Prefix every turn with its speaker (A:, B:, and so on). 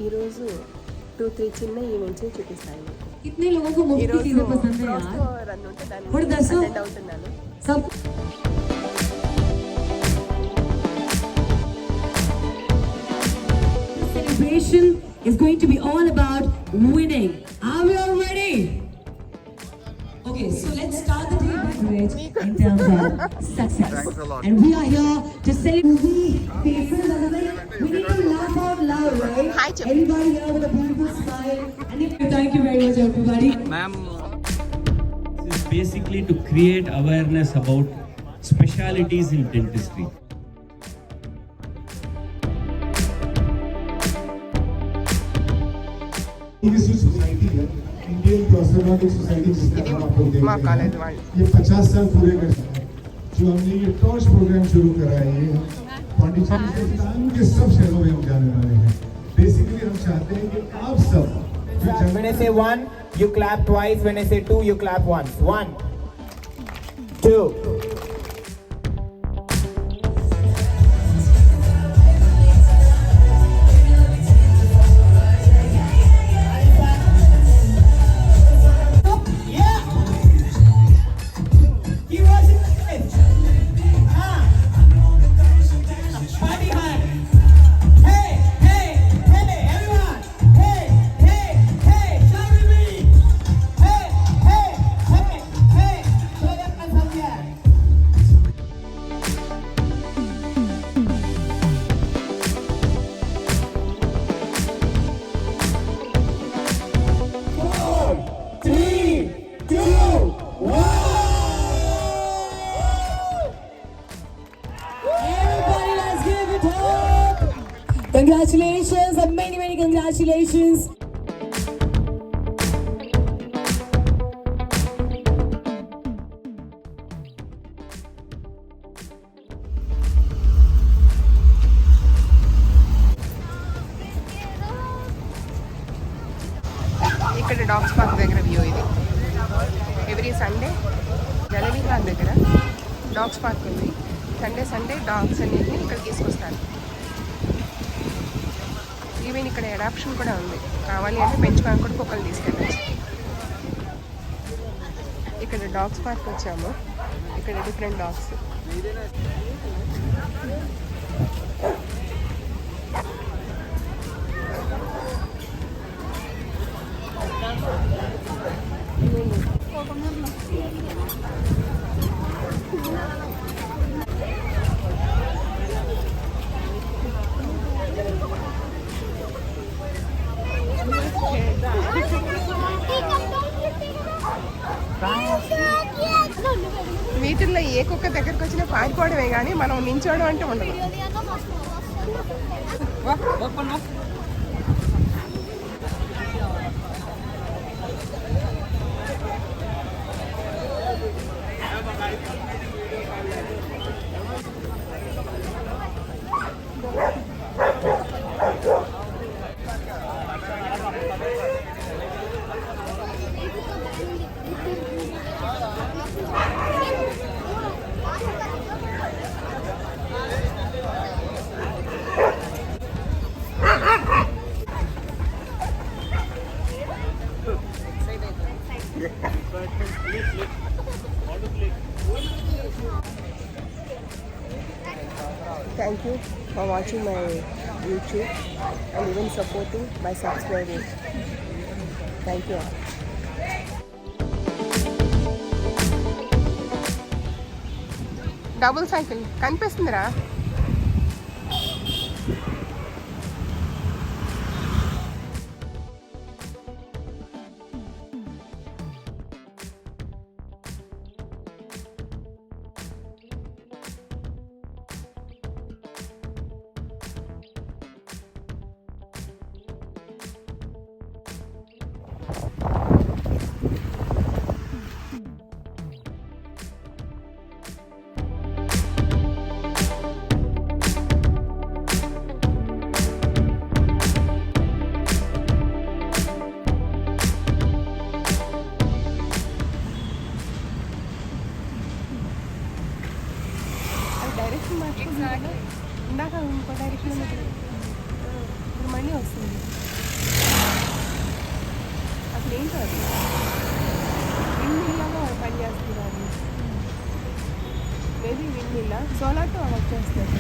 A: ఈరోజు 2-3 చిన్న ఈవెంట్స్ చూపిస్తాను మీకు.
B: कितने लोगों को मुफ्त की चीजें पसंद है यार?
A: రన్ ఉంటే దాన్ని
B: और दसो
A: అటెండ్ అవుతున్నాను.
B: सब celebration is going to be all about winning. Are we all ready? Okay, so let's start the day with great in terms of success. And we are here to celebrate faces and then we need to laugh out loud, right?
A: Hi, Chip.
B: Everybody here with a beautiful smile. And thank you very much, everybody.
C: Ma'am, this is basically to create awareness about specialities in dentistry.
D: Society है Indian prosthodontic society जिसका नाम आप लोग देख
A: माँ
D: रहे
A: college
D: हैं,
A: वाले
D: ये 50 साल पूरे कर चुके हैं। जो हमने ये टॉर्च प्रोग्राम शुरू करा है, ये पांडिचेरी से हिंदुस्तान के सब शहरों में हम जाने वाले हैं। बेसिकली हम चाहते हैं कि आप सब
E: When I say 1, you clap twice. When I say 2, you clap once. 1, 2. Congratulations and many congratulations.
A: ఇక్కడ డాగ్స్ పార్క్ దగ్గర వ్యూ ఇది. ఎవ్రీ సండే jalvihar దగ్గర డాగ్స్ పార్క్ ఉంది. సండే డాగ్స్ అన్నిటిని ఇక్కడ తీసుకొస్తారు. ఈవెన్ ఇక్కడ అడాప్షన్ కూడా ఉంది. కావాలి అంటే పెంచుకోవడానికి కూడా కుక్కలు తీసుకెళ్ళచ్చు. ఇక్కడ డాగ్స్ పార్క్ వచ్చాము. ఇక్కడ డిఫరెంట్ డాగ్స్. వీటిల్లో ఏ కుక్క దగ్గరకు వచ్చినా పారిపోవడమే కానీ మనం నించోవడం అంటే ఉండదు. Thank you for watching my YouTube and even supporting by subscribing. Thank you. Double cycle కనిపిస్తుందిరా. ఏంటో అది విండిల్లాగా పనిచేస్తున్నారు. మేబీ విండిల్లా సోలార్తో వర్క్ చేస్తారు.